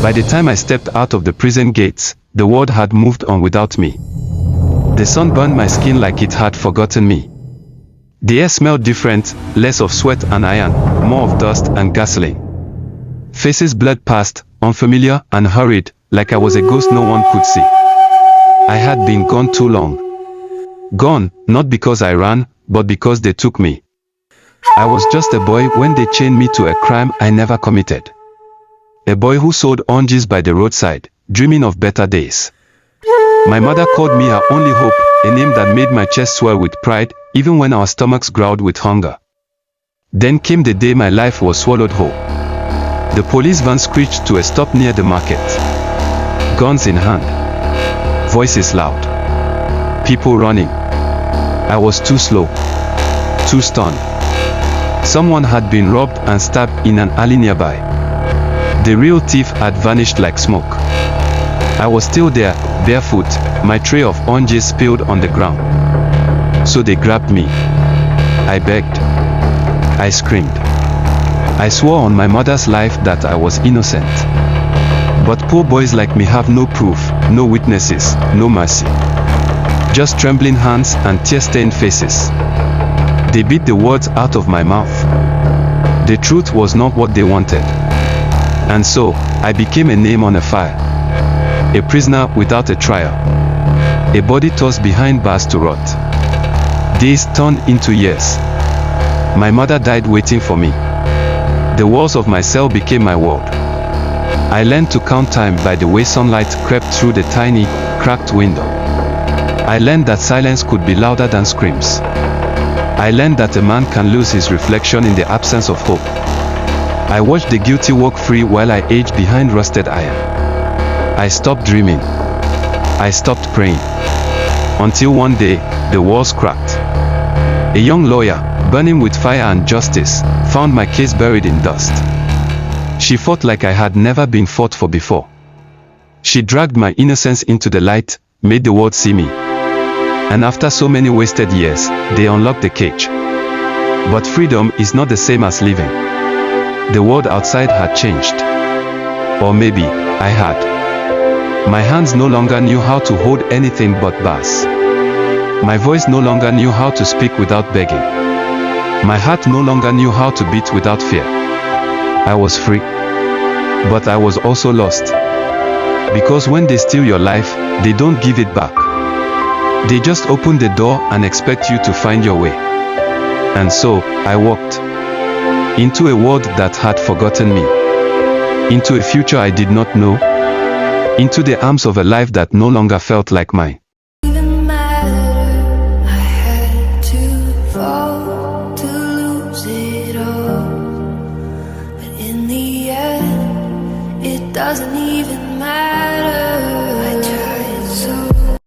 By the time I stepped out of the prison gates, the world had moved on without me. The sun burned my skin like it had forgotten me. The air smelled different, less of sweat and iron, more of dust and gasoline. Faces blurred past, unfamiliar and hurried, like I was a ghost no one could see. I had been gone too long. Gone, not because I ran, but because they took me. I was just a boy when they chained me to a crime I never committed. A boy who sold oranges by the roadside, dreaming of better days. My mother called me her only hope, a name that made my chest swell with pride, even when our stomachs growled with hunger. Then came the day my life was swallowed whole. The police van screeched to a stop near the market. Guns in hand. Voices loud. People running. I was too slow. Too stunned. Someone had been robbed and stabbed in an alley nearby. The real thief had vanished like smoke. I was still there, barefoot, my tray of oranges spilled on the ground. So they grabbed me. I begged. I screamed. I swore on my mother's life that I was innocent. But poor boys like me have no proof, no witnesses, no mercy. Just trembling hands and tear-stained faces. They beat the words out of my mouth. The truth was not what they wanted. And so, I became a name on a fire. A prisoner without a trial. A body tossed behind bars to rot. Days turned into years. My mother died waiting for me. The walls of my cell became my world. I learned to count time by the way sunlight crept through the tiny, cracked window. I learned that silence could be louder than screams. I learned that a man can lose his reflection in the absence of hope. I watched the guilty walk free while I aged behind rusted iron. I stopped dreaming. I stopped praying. Until one day, the walls cracked. A young lawyer, burning with fire and justice, found my case buried in dust. She fought like I had never been fought for before. She dragged my innocence into the light, made the world see me. And after so many wasted years, they unlocked the cage. But freedom is not the same as living. The world outside had changed. Or maybe, I had. My hands no longer knew how to hold anything but bars. My voice no longer knew how to speak without begging. My heart no longer knew how to beat without fear. I was free. But I was also lost. Because when they steal your life, they don't give it back. They just open the door and expect you to find your way. And so, I walked into a world that had forgotten me. Into a future I did not know. Into the arms of a life that no longer felt like mine. Doesn't even matter.